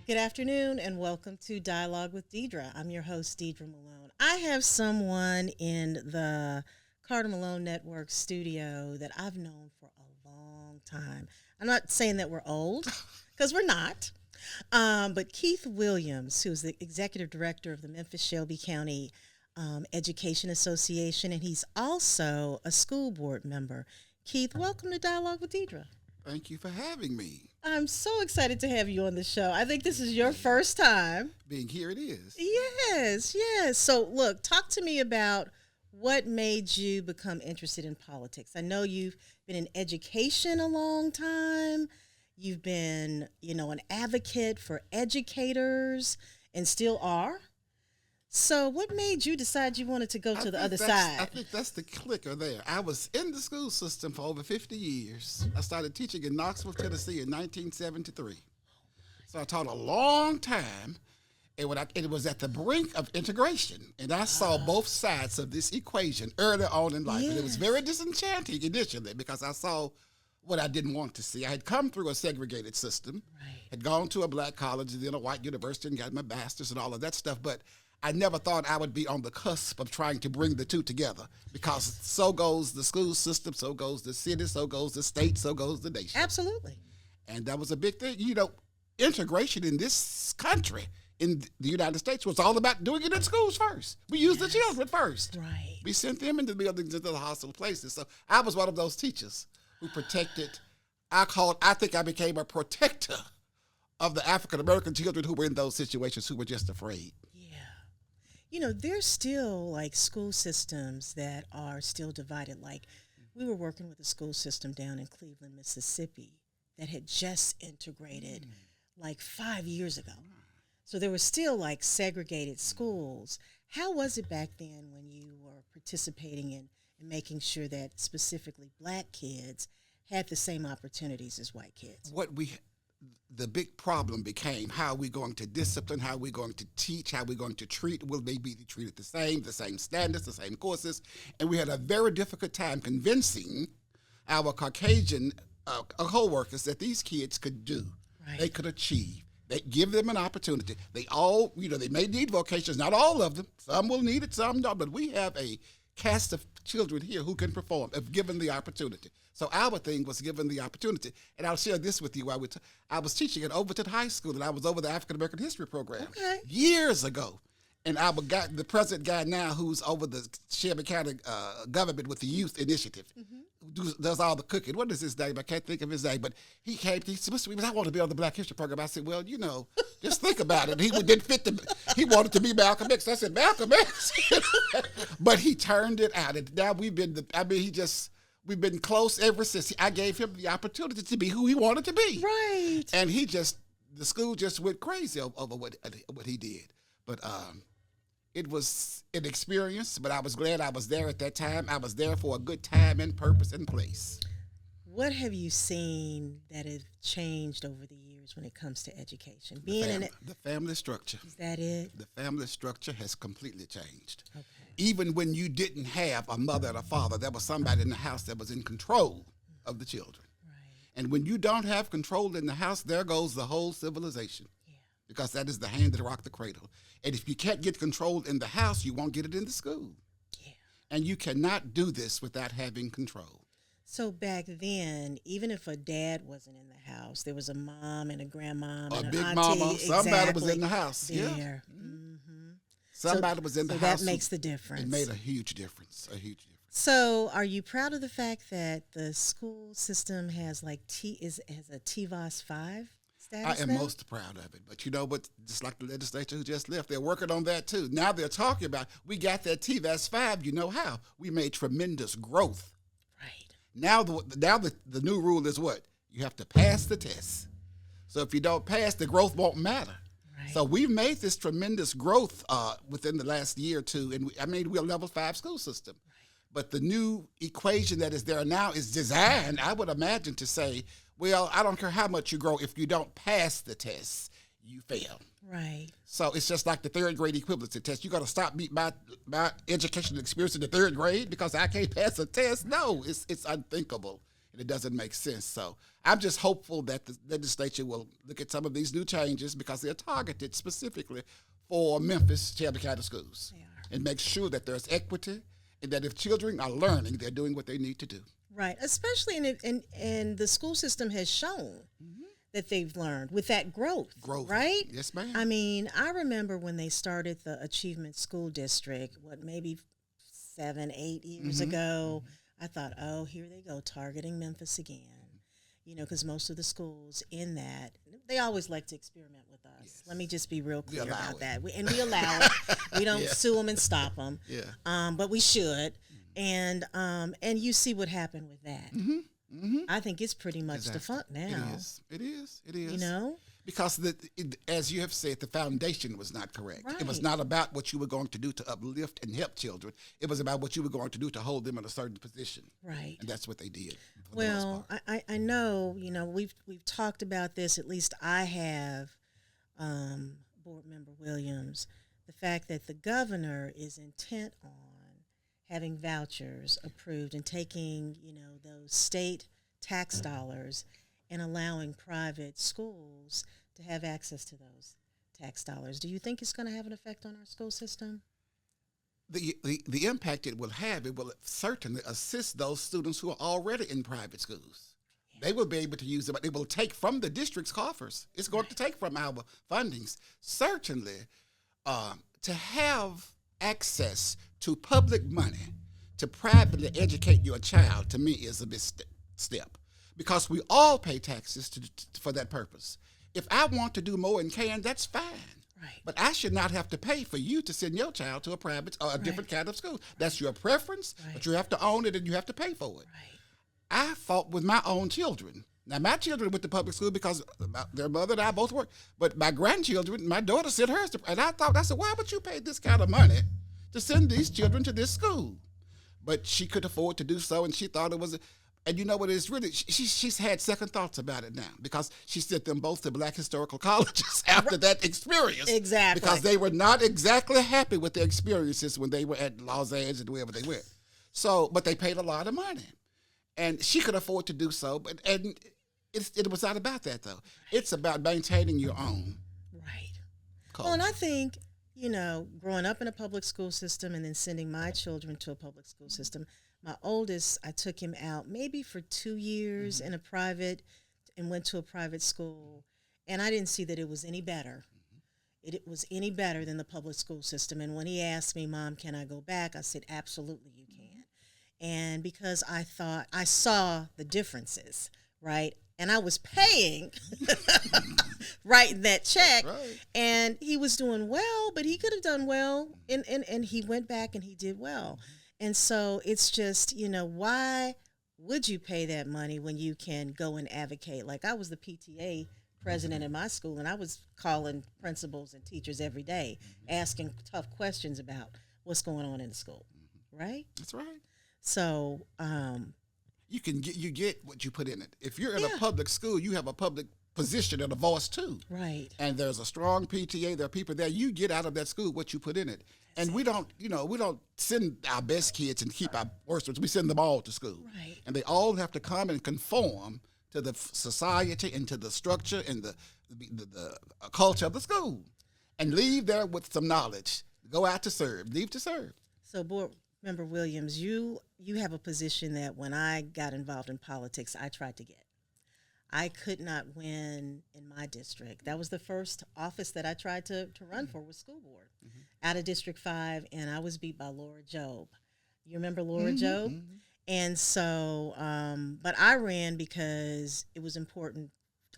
Good afternoon and welcome to Dialogue with Deidre. I'm your host, Deidre Malone. I have someone in the Carter Malone Network studio that I've known for a long time. I'm not saying that we're old, because we're not. But Keith Williams, who's the executive director of the Memphis-Shelby County Education Association, and he's also a school board member. Keith, welcome to Dialogue with Deidre. Thank you for having me. I'm so excited to have you on the show. I think this is your first time. Being here it is. Yes. So, look, talk to me about what made you become interested in politics. I know you've been in education a long time. You've been, an advocate for educators and still are. So what made you decide you wanted to go to the other side? I think that's the clicker there. I was in the school system for over 50 years. I started teaching in Knoxville, Tennessee in 1973. So I taught a long time, and it was at the brink of integration. And I saw both sides of this equation early on in life. Yes. And it was very disenchanting initially because I saw what I didn't want to see. I had come through a segregated system, had gone to a black college and then a white university and got my master's and all of that stuff. But I never thought I would be on the cusp of trying to bring the two together because so goes the school system, so goes the city, so goes the state, so goes the nation. Absolutely. And that was a big thing. Integration in this country, in the United States, was all about doing it in schools first. We used the children first. Right. We sent them into the buildings, into the hostile places. So I was one of those teachers who protected. I think I became a protector of the African-American children who were in those situations who were just afraid. There's still school systems that are still divided. We were working with a school system down in Cleveland, Mississippi that had just integrated 5 years ago. So there were still segregated schools. How was it back then when you were participating in making sure that specifically black kids had the same opportunities as white kids? The big problem became how are we going to discipline, how are we going to teach, how are we going to treat, will they be treated the same standards, the same courses, and we had a very difficult time convincing our Caucasian co-workers that these kids could do, they could achieve. They give them an opportunity. They all, they may need vocations, not all of them. Some will need it, some don't, but we have a cast of children here who can perform if given the opportunity. So our thing was given the opportunity. And I'll share this with you. I was teaching at Overton High School, and I was over the African American History program years ago. And the present guy now who's over the Shelby County government with the Youth Initiative, who does all the cooking. What is his name? I can't think of his name. But he came, he said, I want to be on the Black History program. I said, well, just think about it. He didn't fit he wanted to be Malcolm X. I said, Malcolm X? But he turned it out. And now we've been close ever since. I gave him the opportunity to be who he wanted to be. Right. And the school just went crazy over what he did. But it was an experience, but I was glad I was there at that time. I was there for a good time and purpose and place. What have you seen that has changed over the years when it comes to education? The family structure. Is that it? The family structure has completely changed. Okay. Even when you didn't have a mother and a father, there was somebody in the house that was in control of the children. Right. And when you don't have control in the house, there goes the whole civilization. Because that is the hand that rocked the cradle. And if you can't get control in the house, you won't get it in the school. Yeah. And you cannot do this without having control. So back then, even if a dad wasn't in the house, there was a mom and a grandma and a an big auntie. mama. Somebody was in the house. There. Yeah. Mm-hmm. Somebody was in the house. So that makes the difference. It made a huge difference. So are you proud of the fact that the school system has has a TVOS 5? I am most proud of it. But you know what? Just like the legislature who just left, they're working on that too. Now they're talking about, we got that TVAS 5. You know how? We made tremendous growth. Right. Now the new rule is what? You have to pass the test. So if you don't pass, the growth won't matter. Right. So we've made this tremendous growth within the last year or two. And we're a level 5 school system. Right. But the new equation that is there now is designed, I would imagine, to say, well, I don't care how much you grow. If you don't pass the test, you fail. Right. So it's just like the third grade equivalency test. You got to stop me my educational experience in the third grade because I can't pass a test. No, it's unthinkable. and it doesn't make sense. So I'm just hopeful that the legislature will look at some of these new changes because they're targeted specifically for Memphis-Shelby County schools and make sure that there's equity and that if children are learning, they're doing what they need to do. Right, especially in the school system has shown that they've learned with that growth, right? Yes, ma'am. I mean, I remember when they started the Achievement School District, maybe 7-8 years ago, I thought, oh, here they go, targeting Memphis again. Because most of the schools in that, they always like to experiment with us. Yes. Let me just be real clear about that. We allow it. We don't sue them and stop them. Yeah. But we should. And you see what happened with that. I think it's pretty much defunct now. It is. Because as you have said, the foundation was not correct. Right. It was not about what you were going to do to uplift and help children. It was about what you were going to do to hold them in a certain position. Right. And that's what they did. Well, I know, we've talked about this, at least I have, Board Member Williams, the fact that the governor is intent on having vouchers approved and taking, those state tax dollars and allowing private schools to have access to those tax dollars. Do you think it's going to have an effect on our school system? The impact it will certainly assist those students who are already in private schools. Yeah. They will be able to use them, but they will take from the district's coffers. It's going to take from our fundings. Certainly, to have access to public money to privately educate your child, to me, is a big step. Because we all pay taxes for that purpose. If I want to do more and can, that's fine. Right. But I should not have to pay for you to send your child to a private or a different kind of school. That's your preference, but you have to own it and you have to pay for it. Right. I fought with my own children. Now, my children went to public school because their mother and I both worked. But my grandchildren, my daughter sent hers to, and I said, why would you pay this kind of money to send these children to this school? But she could afford to do so, and she thought it was and you know what, it's really, she's had second thoughts about it now because she sent them both to black historical colleges after that experience. Exactly. Because they were not exactly happy with their experiences when they were at Los Angeles and wherever they went. So, but they paid a lot of money. And she could afford to do so, and it was not about that, though. It's about maintaining your own. Right. Well, and I think, growing up in a public school system and then sending my children to a public school system, my oldest, I took him out maybe for 2 years in a private and went to a private school, and I didn't see that it was any better. It was any better than the public school system. And when he asked me, Mom, can I go back? I said, absolutely you can. And because I saw the differences, right? And I was paying, writing that check, right. And he was doing well, but he could have done well, and he went back and he did well. And so it's just, why would you pay that money when you can go and advocate? Like I was the PTA president in my school, and I was calling principals and teachers every day, asking tough questions about what's going on in the school, right? That's right. So you get what you put in it. If you're in a public school, you have a public position and a voice too. Right. And there's a strong PTA. There are people there. You get out of that school what you put in it. And we don't send our best kids and keep our worst ones. We send them all to school. Right. And they all have to come and conform to the society and to the structure and the culture of the school. And leave there with some knowledge. Go out to serve. Leave to serve. So, Board Member Williams, you have a position that when I got involved in politics, I tried to get. I could not win in my district. That was the first office that I tried to run for was school board out of District 5, and I was beat by Laura Jobe. You remember Laura Jobe? Mm-hmm. And so, but I ran because it was important.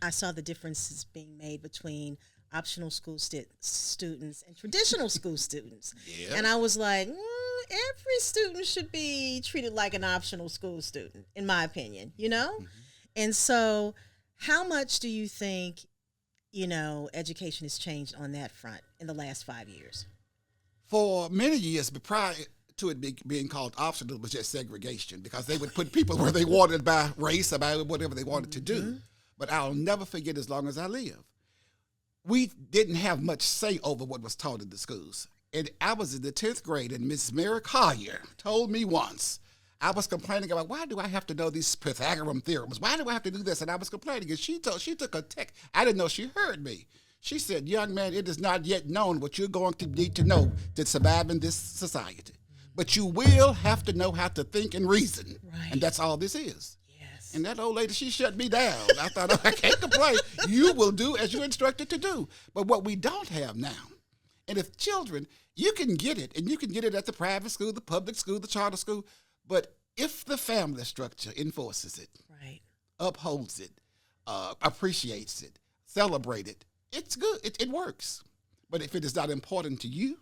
I saw the differences being made between optional school students and traditional school students. Yeah. And I was like, every student should be treated like an optional school student, in my opinion, Mm-hmm. And so how much do you think, education has changed on that front in the last 5 years? For many years, but prior to it being called optional, it was just segregation because they would put people where they wanted by race or by whatever they wanted to do. But I'll never forget as long as I live. We didn't have much say over what was taught in the schools. And I was in the 10th grade, and Miss Mary Collier told me once, I was complaining about, why do I have to know these Pythagorean theorems? Why do I have to do this? And I was complaining, and she took a text. I didn't know she heard me. She said, young man, it is not yet known what you're going to need to know to survive in this society. But you will have to know how to think and reason. Right. And that's all this is. Yes. And that old lady, she shut me down. I thought, oh, I can't complain. You will do as you're instructed to do. But what we don't have now, and if children, you can get it, and you can get it at the private school, the public school, the charter school, but if the family structure enforces it, right, upholds it, appreciates it, celebrates it, it's good. It works. But if it is not important to you,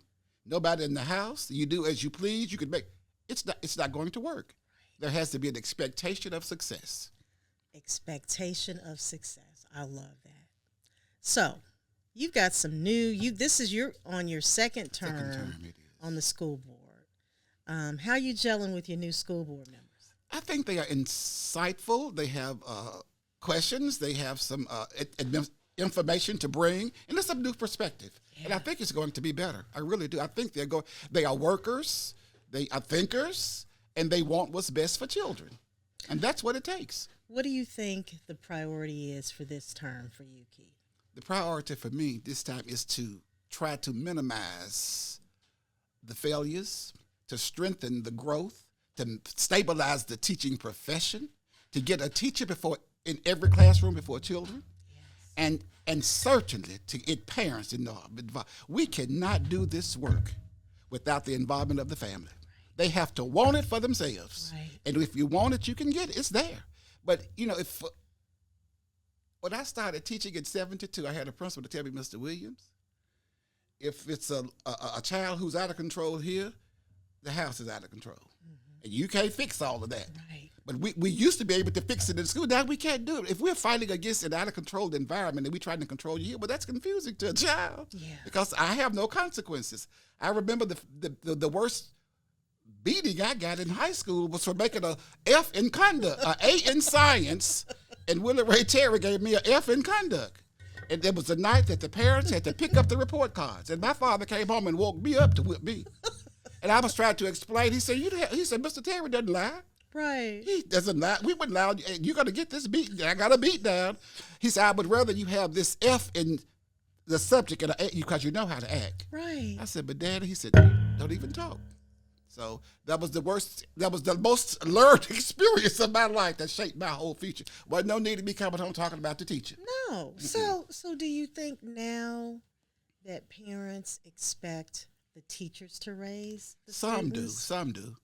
nobody in the house, you do as you please, you can make, it's not going to work. There has to be an expectation of success. Expectation of success. I love that. So, you've got some new, this is on your second term on the school board. How are you gelling with your new school board members? I think they are insightful. They have questions. They have some information to bring, and it's a new perspective. Yeah. And I think it's going to be better. I really do. I think they are workers, they are thinkers, and they want what's best for children. And that's what it takes. What do you think the priority is for this term for you, Keith? The priority for me this time is to try to minimize the failures, to strengthen the growth, to stabilize the teaching profession, to get a teacher in every classroom before children, yes. and certainly to get parents involved. We cannot do this work without the involvement of the family. Right. They have to want it for themselves. Right. And if you want it, you can get it. It's there. But, when I started teaching in 72, I had a principal to tell me, Mr. Williams, if it's a child who's out of control here, the house is out of control. Mm-hmm. And you can't fix all of that. Right. But we used to be able to fix it in school. Now we can't do it. If we're fighting against an out-of-controlled environment and we're trying to control you here, well, that's confusing to a child. Yeah. Because I have no consequences. I remember the worst beating I got in high school was for making a F in conduct, an A in science, and Willie Ray Terry gave me an F in conduct. And there was a night that the parents had to pick up the report cards, and my father came home and woke me up to whip me. And I was trying to explain. He said, Mr. Terry doesn't lie. Right. He doesn't lie. We wouldn't lie. You're going to get this beat. I got a beat down. He said, I would rather you have this F in the subject and an A because you know how to act. Right. I said, but Daddy, he said, don't even talk. So that was the most learned experience of my life that shaped my whole future. Well, no need to be coming home talking about the teacher. No. Mm-mm. So do you think now that parents expect the teachers to raise the students? Some do.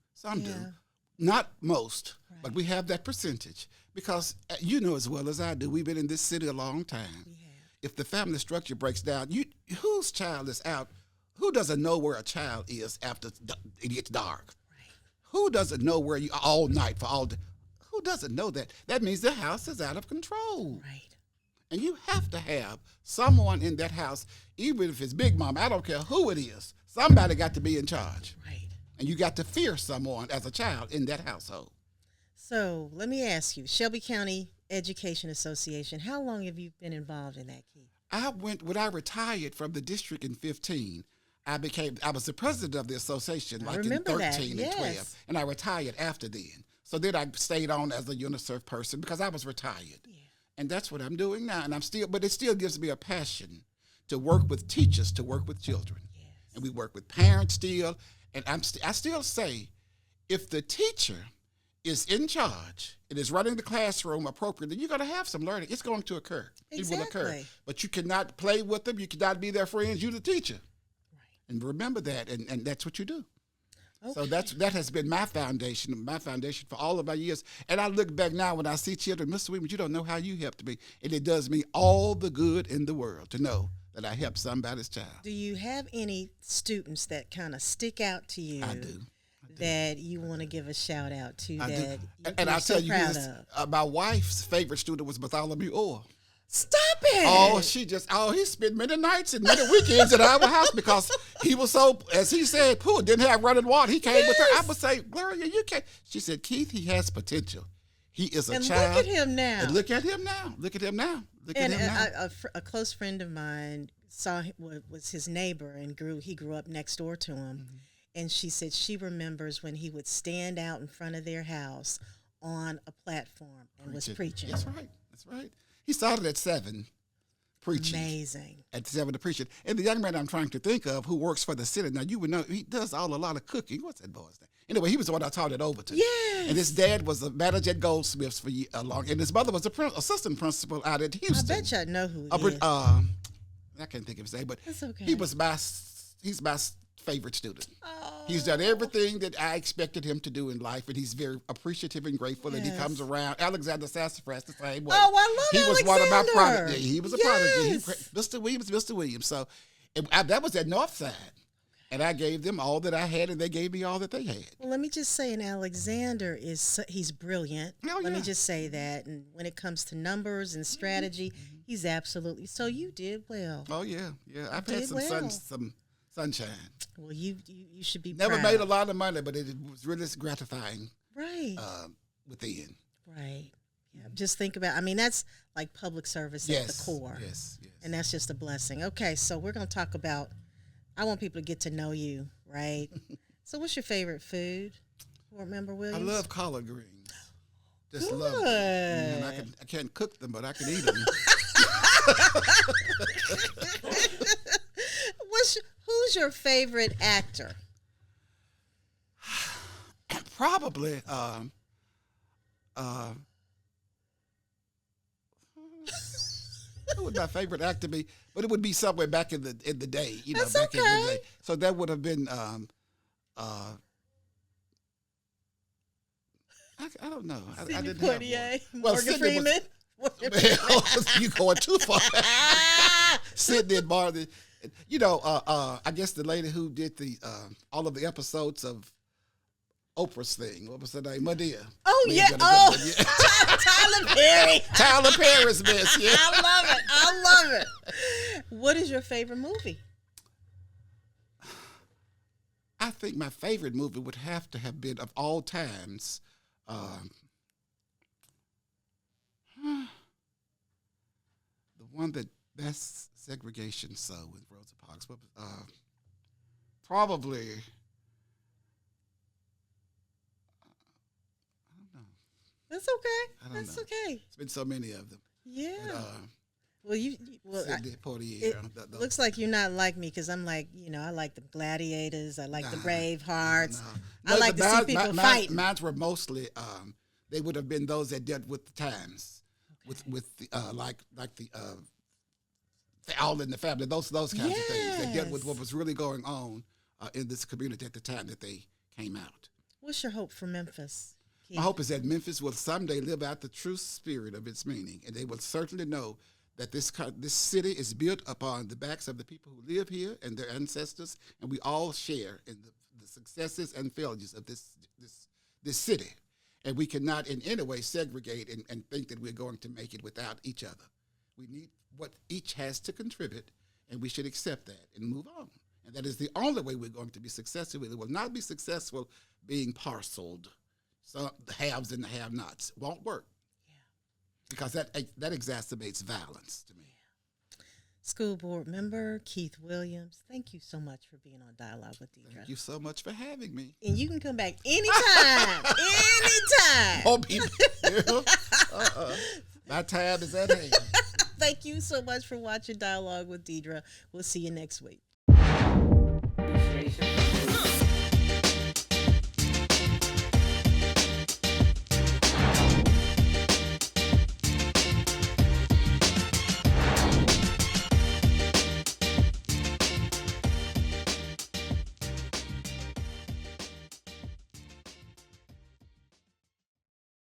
Not most, right. But we have that percentage because you know as well as I do, we've been in this city a long time. If the family structure breaks down, whose child is out? Who doesn't know where a child is after it gets dark? Right. Who doesn't know where you are all night for all day? Who doesn't know that? That means the house is out of control. Right. And you have to have someone in that house, even if it's Big Mom, I don't care who it is, somebody got to be in charge. Right. And you got to fear someone as a child in that household. So let me ask you, Shelby County Education Association, how long have you been involved in that, Keith? When I retired from the district in 15, I was the president of the association like in 13 and 12, and I retired after then. So then I stayed on as a UNICEF person because I was retired. Yeah. And that's what I'm doing now. And but it still gives me a passion to work with teachers, to work with children. Yes. And we work with parents still. And I still say, if the teacher is in charge and is running the classroom appropriately, you're going to have some learning. It's going to occur. Exactly. It will occur. But you cannot play with them. You cannot be their friends. You're the teacher. Right. And remember that, and that's what you do. Okay. So that has been my foundation for all of my years. And I look back now when I see children, Mr. Williams, you don't know how you helped me. And it does me all the good in the world to know that I helped somebody's child. Do you have any students that kind of stick out to you? I do. That you want to give a shout out to? And I'll tell you this, my wife's favorite student was Bartholomew Orr. Stop it! He spent many nights and many weekends at our house because he was so, as he said, poor, didn't have running water. He came with her. I would say, Gloria, you can't. She said, Keith, he has potential. He is a child. Look at him now. And look at him now. Look at him now. A close friend of mine was his neighbor and he grew up next door to him. Mm-hmm. and she said she remembers when he would stand out in front of their house on a platform and was preaching. That's right. That's right. He started at 7, preaching. Amazing. At 7 to preaching. And the young man I'm trying to think of who works for the city, now you would know, he does a lot of cooking. What's that boy's name? Anyway, he was the one I taught it over to. Yes. And his dad was a manager at Goldsmiths for long, and his mother was assistant principal out at Houston. I bet you I know who he is. I can't think of his name, but That's okay. he's my favorite student. Oh. He's done everything that I expected him to do in life, and he's very appreciative and grateful, and he comes around. Alexander Sassafras the same way. Oh, I love He was Alexander. one of my prodigy. He was a prodigy. Yes. Mr. Williams. So that was at Northside, and I gave them all that I had, and they gave me all that they had. Well, let me just say, and Alexander he's brilliant. Oh, Let me yeah. just say that. And when it comes to numbers and strategy, he's absolutely. So you did well. Oh yeah. I've did had some sunshine. Well, you should be Never proud. made a lot of money, but it was really gratifying Right. within. Right. Yeah. Just think about. I mean, that's like public service at the core. Yes. And that's just a blessing. Okay, so we're going to talk about, I want people to get to know you, right? So what's your favorite food, Board Member I Williams? love collard greens. Just Good. love them. And I can't cook them, but I can eat them. Who's your favorite actor? Probably. Who would my favorite actor be? But it would be somewhere back in the day, That's back in the okay. day. So that would have been. I don't know. I Sidney didn't have Poitier, one. Well, Morgan Sidney Freeman. you going too far. Sidney and Martin. I guess the lady who did all of the episodes of Oprah's thing. What was her name? Madea. Oh, May yeah. have been a good one, yeah. Tyler Perry. Tyler Perry's miss, yeah. I love it. What is your favorite movie? I think my favorite movie would have to have been, of all times, the one that best segregation so with Rosa Parks. Probably. I don't know. That's okay. I don't That's know. okay. It's been so many of them. Yeah. But, well, Sidney Poitier. looks like you're not like me because I'm like, I like the Gladiators. I like the Bravehearts. No, I like to see people fighting. Mine were mostly, they would have been those that dealt with the times, with the All in the Family, those kinds of things that dealt with what was really going on in this community at the time that they came out. What's your hope for Memphis, Keith? My hope is that Memphis will someday live out the true spirit of its meaning, and they will certainly know that this city is built upon the backs of the people who live here and their ancestors, and we all share in the successes and failures of this city. And we cannot in any way segregate and think that we're going to make it without each other. We need what each has to contribute, and we should accept that and move on. And that is the only way we're going to be successful. We will not be successful being parceled. So the haves and the have-nots won't work. Because that exacerbates violence to me. School Board Member Keith Williams, thank you so much for being on Dialogue with Deidre. Thank you so much for having me. And you can come back anytime. Anytime. Oh, people. My time is at hand. Thank you so much for watching Dialogue with Deidre. We'll see you next week.